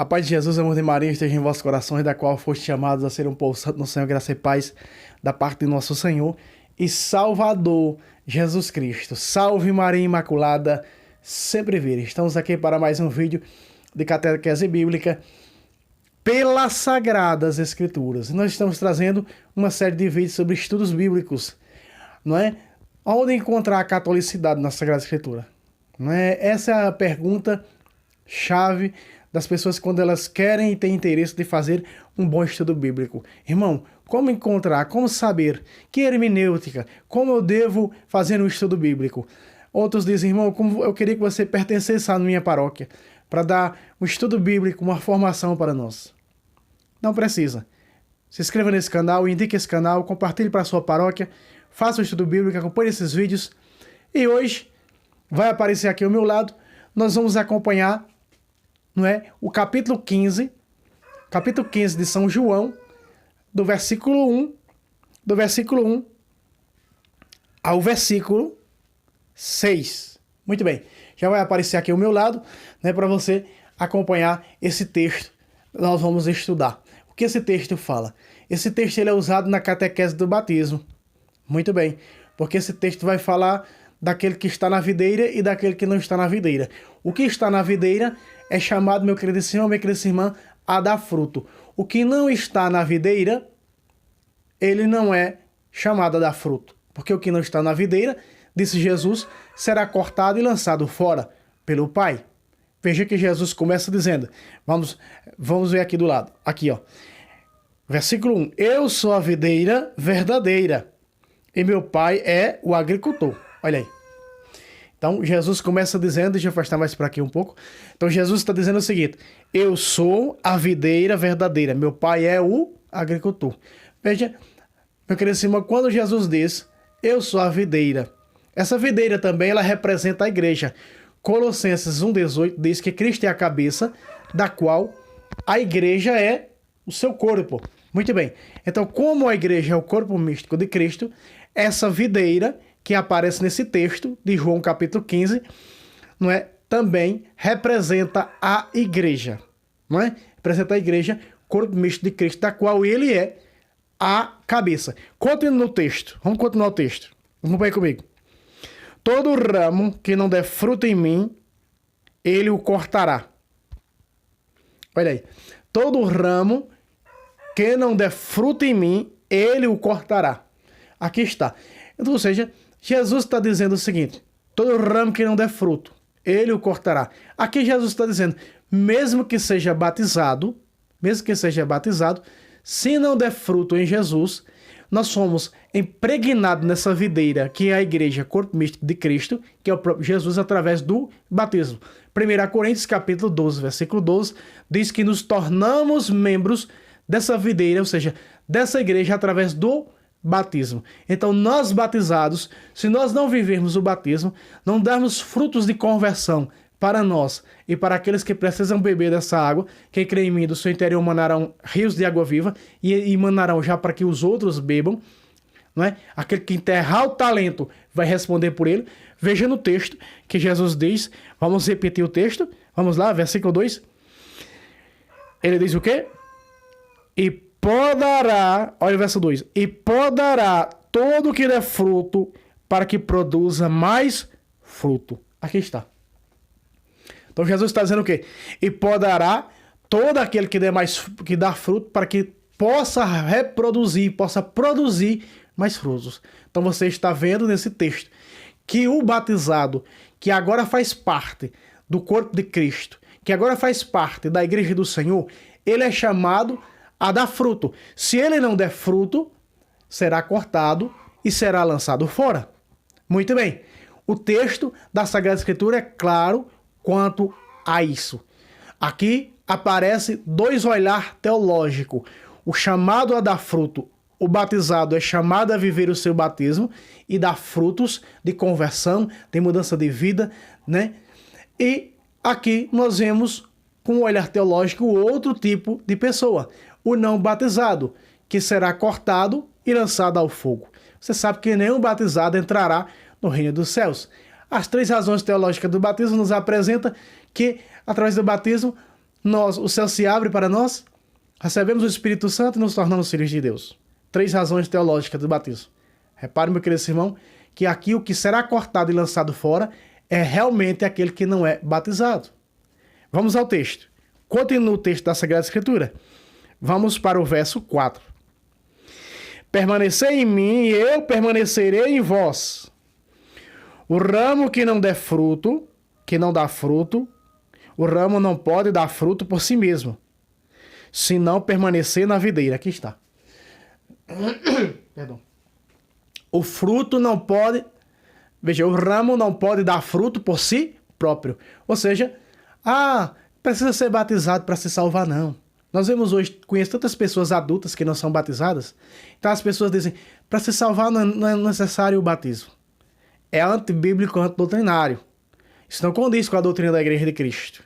A paz de Jesus, amor de Maria, esteja em vossos corações, da qual foste chamados a ser um povo santo no Senhor, graça e paz da parte de nosso Senhor e Salvador Jesus Cristo. Salve Maria Imaculada, sempre vire. Estamos aqui para mais um vídeo de catequese bíblica pelas Sagradas Escrituras. Nós estamos trazendo uma série de vídeos sobre estudos bíblicos, não é? Onde encontrar a catolicidade na Sagrada Escritura? Não é? Essa é a pergunta chave das pessoas quando elas querem e têm interesse de fazer um bom estudo bíblico. Irmão, como encontrar, como saber que hermenêutica, como eu devo fazer um estudo bíblico? Outros dizem, irmão, como eu queria que você pertencesse à minha paróquia para dar um estudo bíblico, uma formação para nós. Não precisa. Se inscreva nesse canal, indique esse canal, compartilhe para a sua paróquia, faça o estudo bíblico, acompanhe esses vídeos. E hoje vai aparecer aqui ao meu lado, nós vamos acompanhar, não é, o capítulo 15 de São João, do versículo 1 ao versículo 6. Muito bem, já vai aparecer aqui ao meu lado, né, para você acompanhar esse texto. Nós vamos estudar. O que esse texto fala? Esse texto ele é usado na catequese do batismo. Muito bem, porque esse texto vai falar daquele que está na videira e daquele que não está na videira. O que está na videira é chamado, meu querido irmão, minha querida irmã, a dar fruto. O que não está na videira, ele não é chamado a dar fruto. Porque o que não está na videira, disse Jesus, será cortado e lançado fora pelo Pai. Veja que Jesus começa dizendo, vamos ver aqui do lado, aqui ó, versículo 1, eu sou a videira verdadeira e meu Pai é o agricultor. Olha aí. Então, Jesus começa dizendo, deixa eu afastar mais para aqui um pouco. Então, Jesus está dizendo o seguinte, eu sou a videira verdadeira, meu Pai é o agricultor. Veja, meu querido irmão, quando Jesus diz, eu sou a videira, essa videira também, ela representa a igreja. Colossenses 1,18 diz que Cristo é a cabeça, da qual a igreja é o seu corpo. Muito bem. Então, como a igreja é o corpo místico de Cristo, essa videira que aparece nesse texto de João capítulo 15, não é? Também representa a igreja, não é? Representa a igreja, corpo místico de Cristo, da qual ele é a cabeça. Continue no texto. Vamos continuar o texto. Vamos comigo. Todo ramo que não der fruto em mim, ele o cortará. Olha aí. Todo ramo que não der fruto em mim, ele o cortará. Aqui está. Então, ou seja, Jesus está dizendo o seguinte, todo ramo que não der fruto, ele o cortará. Aqui Jesus está dizendo, mesmo que seja batizado, se não der fruto em Jesus, nós somos impregnados nessa videira, que é a igreja, corpo místico de Cristo, que é o próprio Jesus, através do batismo. 1 Coríntios capítulo 12, versículo 12, diz que nos tornamos membros dessa videira, ou seja, dessa igreja, através do batismo. Então, nós batizados, se nós não vivermos o batismo, não darmos frutos de conversão para nós e para aqueles que precisam beber dessa água, quem crê em mim, do seu interior manarão rios de água viva e manarão já para que os outros bebam, não é? Aquele que enterrar o talento vai responder por ele. Veja no texto que Jesus diz, vamos repetir o texto, vamos lá, versículo 2. Ele diz o quê? E podará, olha o verso 2, e podará todo que der fruto para que produza mais fruto. Aqui está. Então Jesus está dizendo o quê? E podará todo aquele que dá fruto para que possa reproduzir, possa produzir mais frutos. Então você está vendo nesse texto que o batizado, que agora faz parte do corpo de Cristo, que agora faz parte da igreja do Senhor, ele é chamado a dar fruto. Se ele não der fruto, será cortado e será lançado fora. Muito bem. O texto da Sagrada Escritura é claro quanto a isso. Aqui aparece dois olhares teológicos. O chamado a dar fruto, o batizado é chamado a viver o seu batismo e dar frutos de conversão, de mudança de vida, né? E aqui nós vemos com o olhar teológico outro tipo de pessoa. O não batizado, que será cortado e lançado ao fogo. Você sabe que nenhum batizado entrará no reino dos céus. As três razões teológicas do batismo nos apresentam que, através do batismo, o céu se abre para nós, recebemos o Espírito Santo e nos tornamos filhos de Deus. 3 razões teológicas do batismo. Repare, meu querido irmão, que aqui o que será cortado e lançado fora é realmente aquele que não é batizado. Vamos ao texto. Continua o texto da Sagrada Escritura. Vamos para o verso 4. Permanecei em mim e eu permanecerei em vós. O ramo que não der fruto, que não dá fruto, o ramo não pode dar fruto por si mesmo, se não permanecer na videira. Aqui está. Perdão. O fruto não pode... Veja, o ramo não pode dar fruto por si próprio. Ou seja, precisa ser batizado para se salvar, não. Nós vemos hoje, conheço tantas pessoas adultas que não são batizadas. Então as pessoas dizem, para se salvar não é necessário o batismo. É antibíblico, antidoutrinário. Isso não condiz com a doutrina da Igreja de Cristo,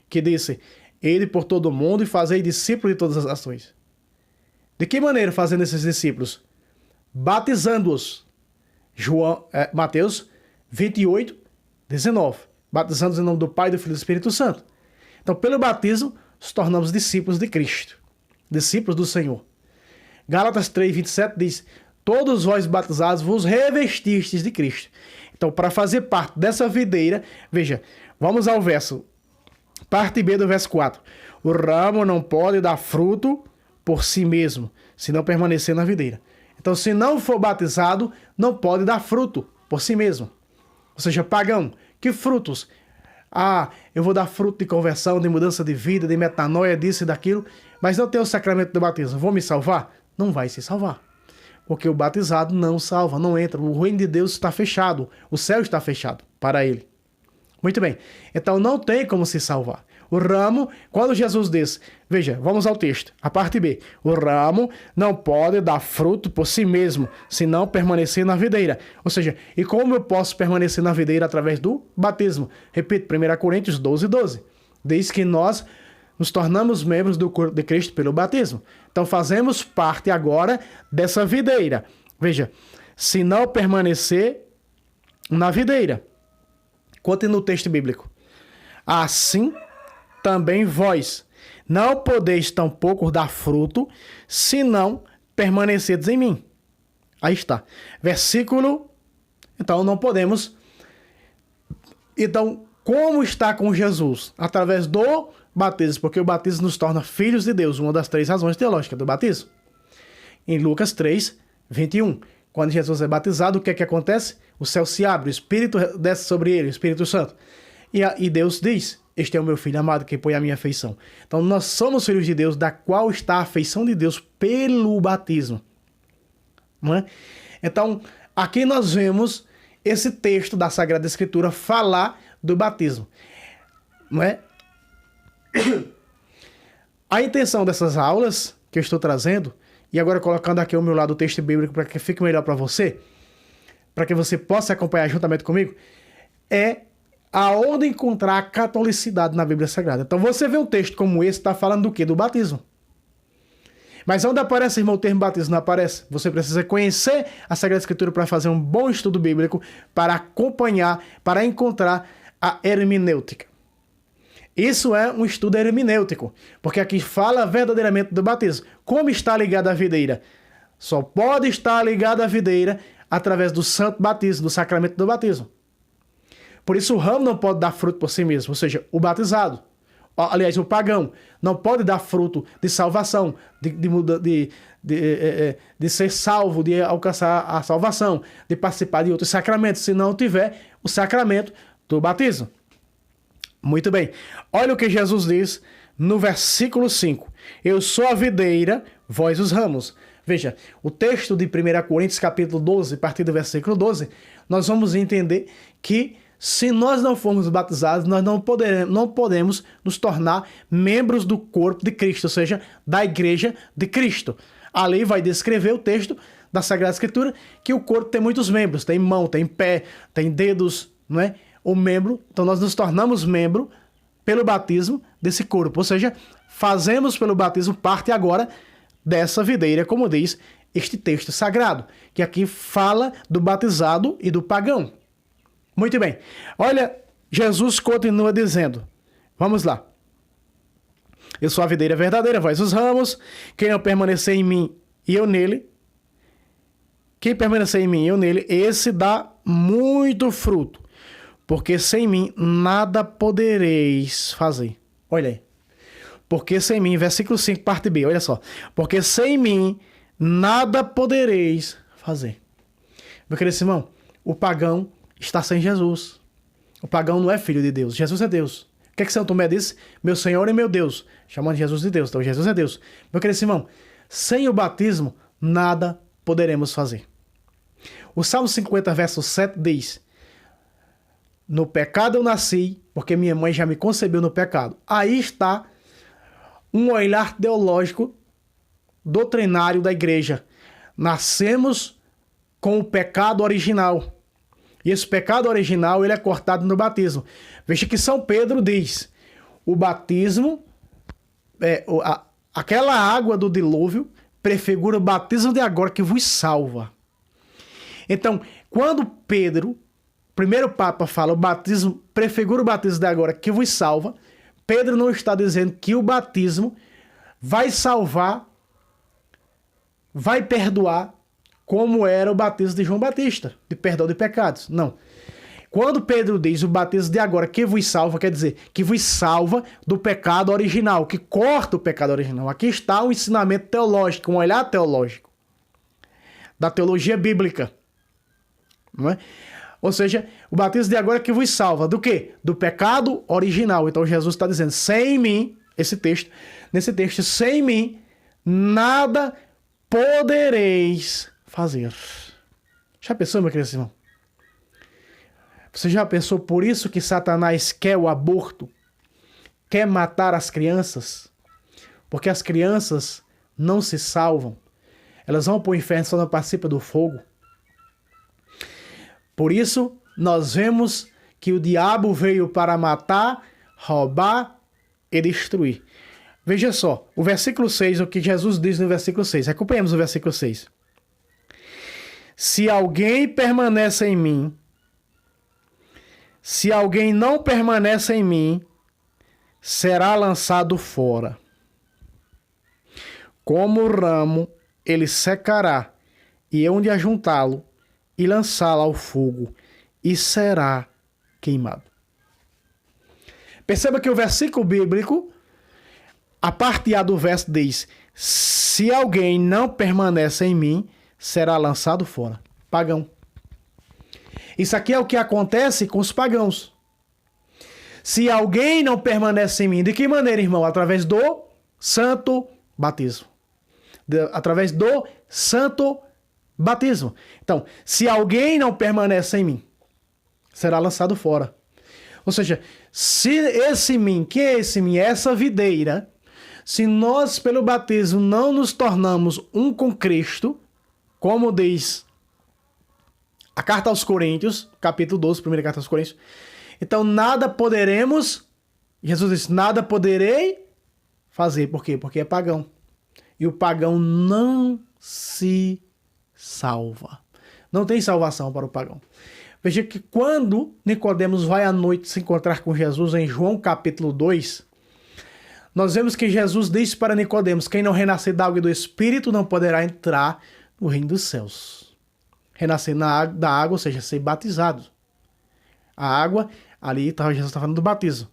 que disse, ide por todo o mundo e fazei discípulos de todas as nações. De que maneira fazendo esses discípulos? Batizando-os. Mateus 28, 19. Batizando-os em nome do Pai, do Filho e do Espírito Santo. Então, pelo batismo, nos tornamos discípulos de Cristo. Discípulos do Senhor. Gálatas 3, 27 diz, todos vós batizados vos revestistes de Cristo. Então, para fazer parte dessa videira, veja, vamos ao verso, parte B do verso 4. O ramo não pode dar fruto por si mesmo, se não permanecer na videira. Então, se não for batizado, não pode dar fruto por si mesmo. Ou seja, pagão, que frutos? Eu vou dar fruto de conversão, de mudança de vida, de metanoia, disso e daquilo, mas não tenho o sacramento do batismo. Vou me salvar? Não vai se salvar. Porque o batizado não salva, não entra. O reino de Deus está fechado. O céu está fechado para ele. Muito bem. Então não tem como se salvar. O ramo, quando Jesus diz, veja, vamos ao texto, a parte B. O ramo não pode dar fruto por si mesmo, se não permanecer na videira. Ou seja, e como eu posso permanecer na videira através do batismo? Repito, 1 Coríntios 12, 12. Diz que nós nos tornamos membros do corpo de Cristo pelo batismo. Então fazemos parte agora dessa videira. Veja, se não permanecer na videira. Continua o texto bíblico. Assim também vós não podeis tampouco dar fruto, se não permanecerdes em mim. Aí está. Versículo. Então não podemos. Então, como está com Jesus? Através do batismo, porque o batismo nos torna filhos de Deus, uma das 3 razões teológicas do batismo. Em Lucas 3, 21, quando Jesus é batizado, o que é que acontece? O céu se abre, o Espírito desce sobre ele, o Espírito Santo. E Deus diz, este é o meu filho amado, que põe a minha afeição. Então nós somos filhos de Deus, da qual está a afeição de Deus pelo batismo. Não é? Então, aqui nós vemos esse texto da Sagrada Escritura falar do batismo. Não é? A intenção dessas aulas que eu estou trazendo, e agora colocando aqui ao meu lado o texto bíblico para que fique melhor para você, para que você possa acompanhar juntamente comigo, é aonde encontrar a catolicidade na Bíblia Sagrada. Então você vê um texto como esse, está falando do quê? Do batismo. Mas onde aparece, irmão, o termo batismo? Não aparece. Você precisa conhecer a Sagrada Escritura para fazer um bom estudo bíblico, para acompanhar, para encontrar a hermenêutica. Isso é um estudo hermenêutico, porque aqui fala verdadeiramente do batismo. Como está ligado à videira? Só pode estar ligado à videira através do santo batismo, do sacramento do batismo. Por isso o ramo não pode dar fruto por si mesmo, ou seja, o batizado. Aliás, o pagão não pode dar fruto de salvação, de ser salvo, de alcançar a salvação, de participar de outros sacramentos, se não tiver o sacramento do batismo. Muito bem. Olha o que Jesus diz no versículo 5. Eu sou a videira, vós os ramos. Veja, o texto de 1 Coríntios capítulo 12, a partir do versículo 12, nós vamos entender que se nós não formos batizados, nós não podemos nos tornar membros do corpo de Cristo, ou seja, da igreja de Cristo. Ali vai descrever o texto da Sagrada Escritura que o corpo tem muitos membros, tem mão, tem pé, tem dedos, não é? O membro, então nós nos tornamos membro pelo batismo desse corpo, ou seja, fazemos pelo batismo parte agora dessa videira, como diz este texto sagrado, que aqui fala do batizado e do pagão. Muito bem. Olha, Jesus continua dizendo, vamos lá. Eu sou a videira verdadeira, vós os ramos. Quem não permanecer em mim e eu nele, quem permanecer em mim e eu nele, esse dá muito fruto. Porque sem mim nada podereis fazer. Olha aí. Porque sem mim, versículo 5, parte B, olha só. Porque sem mim nada podereis fazer. Meu querido irmão, o pagão está sem Jesus. O pagão não é filho de Deus. Jesus é Deus. O que é que São Tomé disse? Meu Senhor e meu Deus. Chamando Jesus de Deus. Então Jesus é Deus. Meu querido irmão, sem o batismo, nada poderemos fazer. O Salmo 50, verso 7 diz: no pecado eu nasci, porque minha mãe já me concebeu no pecado. Aí está um olhar teológico, doutrinário da igreja. Nascemos com o pecado original. E esse pecado original ele é cortado no batismo. Veja que São Pedro diz: o batismo, aquela água do dilúvio, prefigura o batismo de agora que vos salva. Então, quando Pedro, primeiro Papa, fala o batismo, prefigura o batismo de agora que vos salva, Pedro não está dizendo que o batismo vai salvar, vai perdoar, como era o batismo de João Batista, de perdão de pecados. Não. Quando Pedro diz o batismo de agora que vos salva, quer dizer que vos salva do pecado original, que corta o pecado original. Aqui está um ensinamento teológico, um olhar teológico da teologia bíblica. Não é? Ou seja, o batismo de agora que vos salva do quê? Do pecado original. Então Jesus está dizendo, sem mim, nesse texto, sem mim, nada podereis fazer. Já pensou, meu querido irmão? Você já pensou por isso que Satanás quer o aborto? Quer matar as crianças? Porque as crianças não se salvam. Elas vão para o inferno só não participam do fogo. Por isso, nós vemos que o diabo veio para matar, roubar e destruir. Veja só, o versículo 6, o que Jesus diz no versículo 6. Acompanhemos o versículo 6. Se alguém permanece em mim, se alguém não permanece em mim, será lançado fora. Como o ramo, ele secará, e eu de ajuntá-lo e lançá-lo ao fogo, e será queimado. Perceba que o versículo bíblico, a parte A do verso diz, se alguém não permanece em mim, será lançado fora. Pagão. Isso aqui é o que acontece com os pagãos. Se alguém não permanece em mim, de que maneira, irmão? Através do santo batismo. Através do santo batismo. Então, se alguém não permanece em mim, será lançado fora. Ou seja, se esse mim, que é esse mim? É essa videira. Se nós, pelo batismo, não nos tornamos um com Cristo, como diz a carta aos Coríntios, capítulo 12, primeira carta aos Coríntios, então nada poderemos, Jesus disse, nada poderei fazer. Por quê? Porque é pagão. E o pagão não se salva. Não tem salvação para o pagão. Veja que quando Nicodemos vai à noite se encontrar com Jesus em João capítulo 2, nós vemos que Jesus disse para Nicodemos, quem não renascer da água e do Espírito não poderá entrar no reino dos céus. Renascer da água, ou seja, ser batizado. A água, ali Jesus está falando do batismo.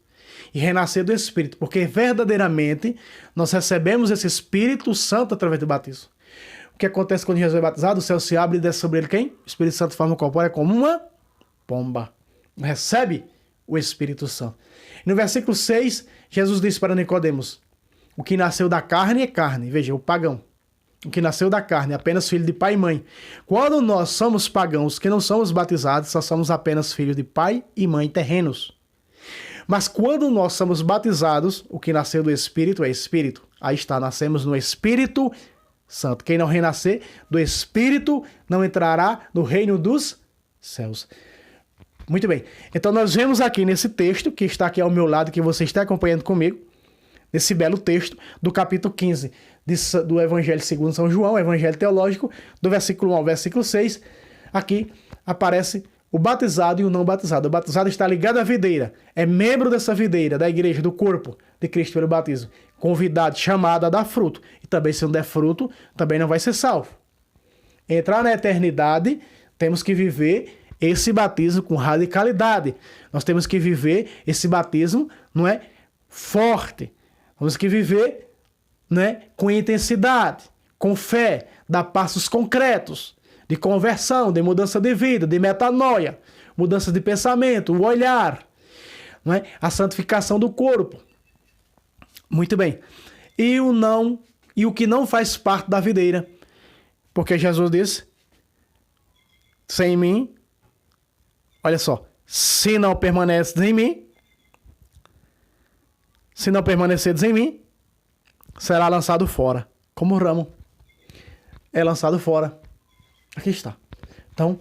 E renascer do Espírito, porque verdadeiramente nós recebemos esse Espírito Santo através do batismo. O que acontece quando Jesus é batizado? O céu se abre e desce sobre ele quem? O Espírito Santo forma corpórea como uma pomba. Recebe o Espírito Santo. No versículo 6, Jesus disse para Nicodemos, o que nasceu da carne é carne. Veja, o pagão. O que nasceu da carne é apenas filho de pai e mãe. Quando nós somos pagãos, que não somos batizados, só somos apenas filhos de pai e mãe terrenos. Mas quando nós somos batizados, o que nasceu do Espírito é Espírito. Aí está, nascemos no Espírito Santo. Quem não renascer do Espírito não entrará no reino dos céus. Muito bem. Então nós vemos aqui nesse texto, que está aqui ao meu lado, que você está acompanhando comigo, nesse belo texto do capítulo 15 do Evangelho segundo São João, Evangelho teológico, do versículo 1 ao versículo 6, aqui aparece o batizado e o não batizado. O batizado está ligado à videira, é membro dessa videira, da igreja, do corpo, de Cristo pelo batismo. Convidado, chamado a dar fruto. E também, se não der fruto, também não vai ser salvo. Entrar na eternidade, temos que viver esse batismo com radicalidade. Nós temos que viver esse batismo, não é, forte. Temos que viver, né, com intensidade, com fé, dar passos concretos de conversão, de mudança de vida, de metanoia, mudança de pensamento, o olhar, não é, a santificação do corpo. Muito bem. E o que não faz parte da videira, porque Jesus disse: sem mim, olha só, se não permaneceres em mim, se não permaneceres em mim, será lançado fora, como o ramo é lançado fora. Aqui está. Então,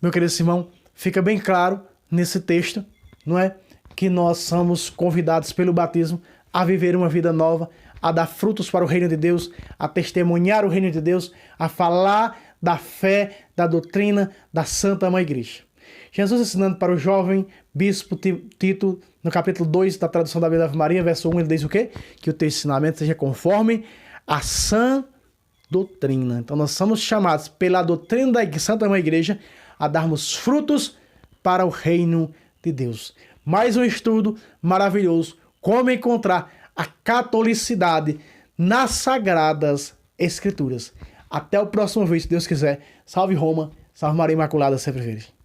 meu querido irmão, fica bem claro nesse texto, não é, que nós somos convidados pelo batismo a viver uma vida nova, a dar frutos para o reino de Deus, a testemunhar o reino de Deus, a falar da fé, da doutrina da Santa Mãe Igreja. Jesus ensinando para o jovem bispo Tito, no capítulo 2 da tradução da Bíblia Ave Maria, verso 1, ele diz o quê? Que o teu ensinamento seja conforme a sã doutrina. Então nós somos chamados pela doutrina da Santa Mãe Igreja a darmos frutos para o reino de Deus. Mais um estudo maravilhoso, como encontrar a catolicidade nas Sagradas Escrituras. Até o próximo vídeo, se Deus quiser. Salve Roma, salve Maria Imaculada, sempre virgem.